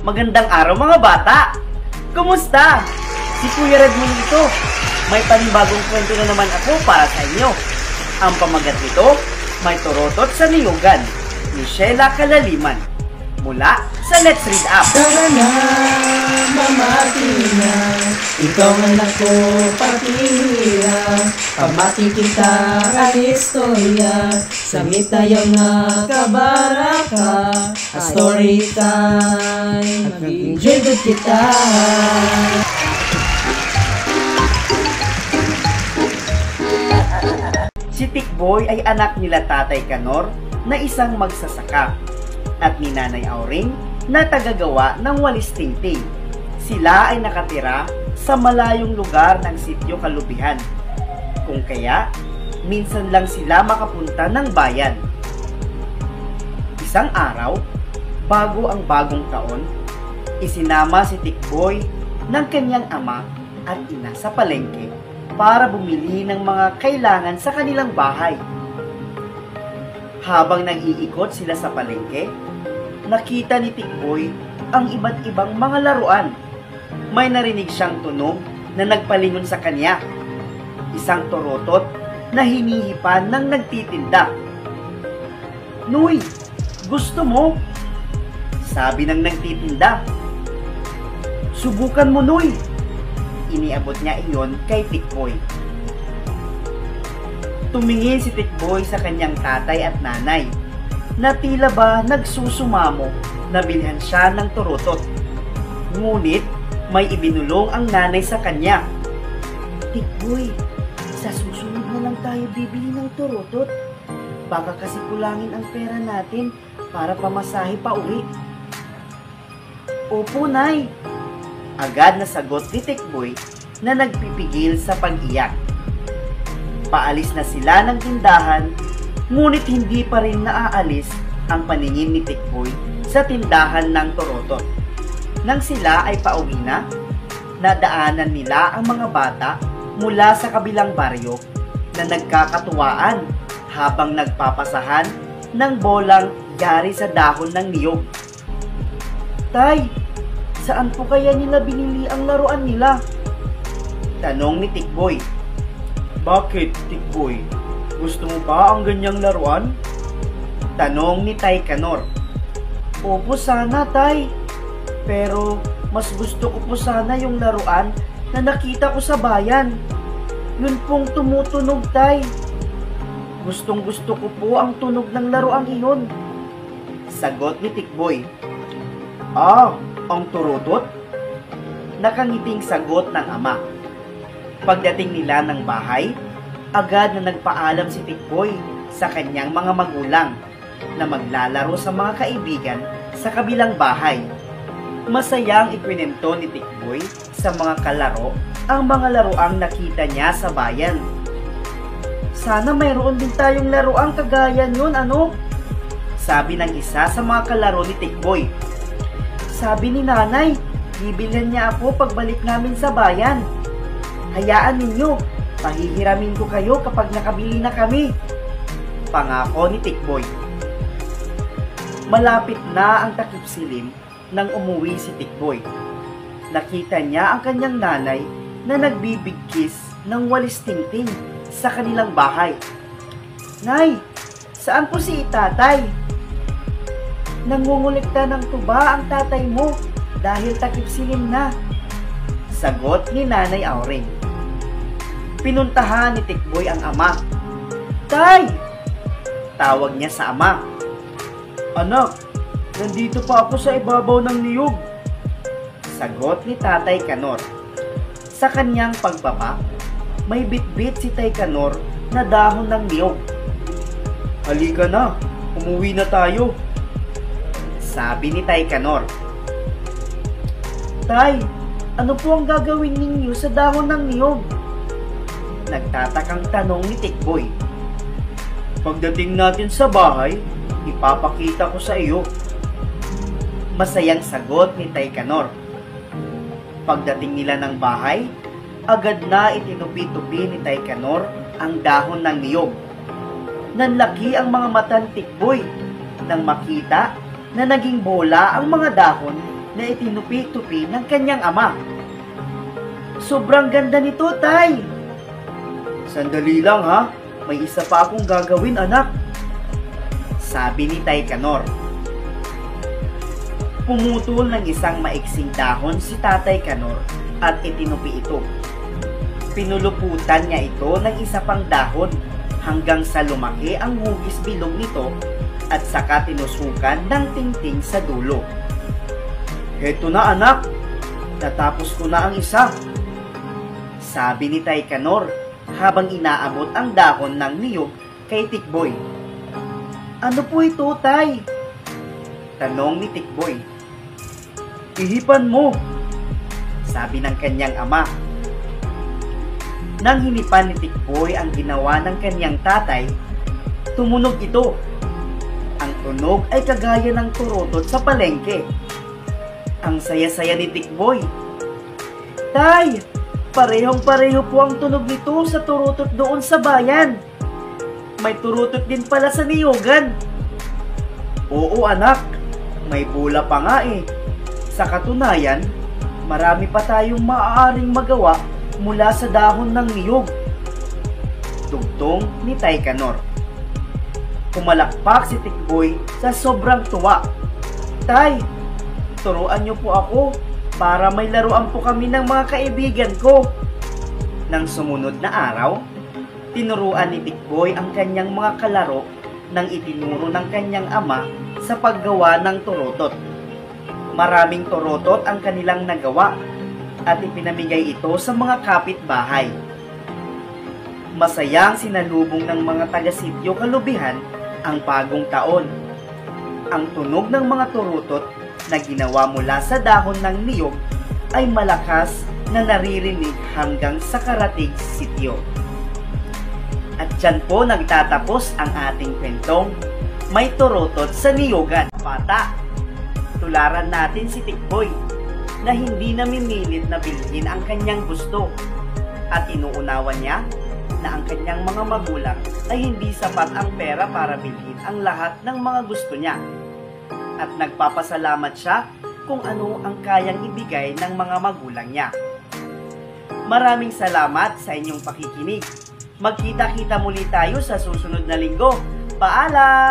Magandang araw mga bata! Kumusta? Si Kuya Redmond ito. May panibagong kwento na naman ako para sa inyo. Ang pamagat nito, May Turutot sa Niyugan, ni Sheila Kalaliman. Mula sa Let's Read Up. Tara na, mamati na, ikaw anak ko patira. Pamati kita ang istorya, samit tayo na kabaraka. A story time, mag-enjoy kita. Si Tikboy ay anak nila Tatay Kanor na isang magsasaka at ni Nanay Auring na tagagawa ng walis tingting. Sila ay nakatira sa malayong lugar ng Sitio Kalubihan. Kung kaya, minsan lang sila makapunta ng bayan. Isang araw, bago ang bagong taon, isinama si Tikboy ng kanyang ama at ina sa palengke para bumili ng mga kailangan sa kanilang bahay. Habang nag-iikot sila sa palengke, nakita ni Tikboy ang iba't ibang mga laruan. May narinig siyang tunog na nagpalingon sa kanya. Isang turutot na hinihipan ng nagtitinda. "Nuy, gusto mo?" sabi ng nagtitinda. "Subukan mo, Nuy." Iniabot niya iyon kay Tikboy. Tumingin si Tikboy sa kanyang tatay at nanay na tila ba nagsusumamo na bilhan siya ng turutot. Ngunit may ibinulong ang nanay sa kanya. "Tikboy, sa susunod na lang tayo bibili ng turutot. Baka kasi kulangin ang pera natin para pamasahe pa uwi." "Opo, Nay." Agad na sagot ni Tikboy na nagpipigil sa pag-iyak. Paalis na sila ng tindahan, ngunit hindi pa rin naaalis ang paningin ni Tikboy sa tindahan ng turutot. Nang sila ay pauwi na, nadaanan nila ang mga bata mula sa kabilang baryo na nagkakatuwaan habang nagpapasahan ng bolang yari sa dahon ng niyog. "Tay, saan po kaya nila binili ang laruan nila?" tanong ni Tikboy. "Bakit, Tikboy? Gusto mo ba ang ganyang laruan?" tanong ni Tay Kanor. "Opo sana, Tay. Pero mas gusto ko po sana yung laruan na nakita ko sa bayan. Yun pong tumutunog, Tay. Gustong gusto ko po ang tunog ng laruan iyon." Sagot ni Tikboy. "Ah, ang turutot?" Nakangiting sagot ng ama. Pagdating nila ng bahay, agad na nagpaalam si Tikboy sa kanyang mga magulang na maglalaro sa mga kaibigan sa kabilang bahay. Masayang ikwinento ni Tikboy sa mga kalaro ang mga laruang nakita niya sa bayan. "Sana mayroon din tayong laruang kagaya nun, ano?" sabi ng isa sa mga kalaro ni Tikboy. "Sabi ni Nanay, bibilhan niya ako pagbalik namin sa bayan. Hayaan ninyo, pahihiramin ko kayo kapag nakabili na kami," pangako ni Tikboy. Malapit na ang takip silim nang umuwi si Tikboy. Nakita niya ang kanyang nanay na nagbibigkis ng walis tingting sa kanilang bahay. "Nay, saan po si Tatay?" "Nangungulikta ng tuba ang tatay mo dahil takip silim na," sagot ni Nanay Auring. Pinuntahan ni Tikboy ang ama. "Tay!" tawag niya sa ama. "Anak, nandito pa ako sa ibabaw ng niyog," sagot ni Tatay Kanor. Sa kanyang pagbaba, may bitbit si Tay Kanor na dahon ng niyog. "Halika na, umuwi na tayo," sabi ni Tay Kanor. "Tay, ano po ang gagawin ninyo sa dahon ng niyog?" nagtatakang tanong ni Tikboy. "Pagdating natin sa bahay, ipapakita ko sa iyo," masayang sagot ni Tay Kanor. Pagdating nila ng bahay, agad na itinupi-tupi ni Tay Kanor ang dahon ng niyog. Nanlaki ang mga mata ni Tikboy nang makita na naging bola ang mga dahon na itinupi-tupi ng kanyang ama. Sobrang ganda nito, Tay! Sandali lang ha, may isa pa akong gagawin, anak. Sabi ni Tay Kanor. Pumutol ng isang maiksing dahon si Tatay Kanor at itinupi ito. Pinuluputan niya ito ng isa pang dahon hanggang sa lumaki ang hugis bilog nito at saka tinusukan ng tingting sa dulo. Heto na anak, natapos ko na ang isa. Sabi ni Tay Kanor habang inaabot ang dahon ng niyog kay Tikboy. Ano po ito, Tay? Tanong ni Tikboy. Ihipan mo, sabi ng kanyang ama. Nang hinipan ni Tikboy ang ginawa ng kanyang tatay, tumunog ito. Ang tunog ay kagaya ng turutot sa palengke. Ang saya-saya ni Tikboy. Tay, parehong-pareho po ang tunog nito sa turutot doon sa bayan. May turutot din pala sa niyogan. Oo anak, may bula pa nga eh. Sa katunayan, marami pa tayong maaaring magawa mula sa dahon ng niyog. Tugtong ni Tay Kanor. Pumalakpak si Tikboy sa sobrang tuwa. Tay, turuan niyo po ako para may laruan po kami ng mga kaibigan ko. Nang sumunod na araw, tinuruan ni Tikboy ang kanyang mga kalaro nang itinuro ng kanyang ama sa paggawa ng turutot. Maraming turutot ang kanilang nagawa at ipinamigay ito sa mga kapitbahay. Masayang sinalubong ng mga taga-sityo kalubihan ang bagong taon. Ang tunog ng mga turutot na ginawa mula sa dahon ng niyog ay malakas na naririnig hanggang sa karatig sityo. At dyan po nagtatapos ang ating kwentong May Turutot sa Niyogan. Bata, tularan natin si Tikboy na hindi namimilit na bilhin ang kanyang gusto at inuunawan niya na ang kanyang mga magulang ay hindi sapat ang pera para bilhin ang lahat ng mga gusto niya at nagpapasalamat siya kung ano ang kayang ibigay ng mga magulang niya. Maraming salamat sa inyong pakikinig. Magkita-kita muli tayo sa susunod na linggo. Paalam!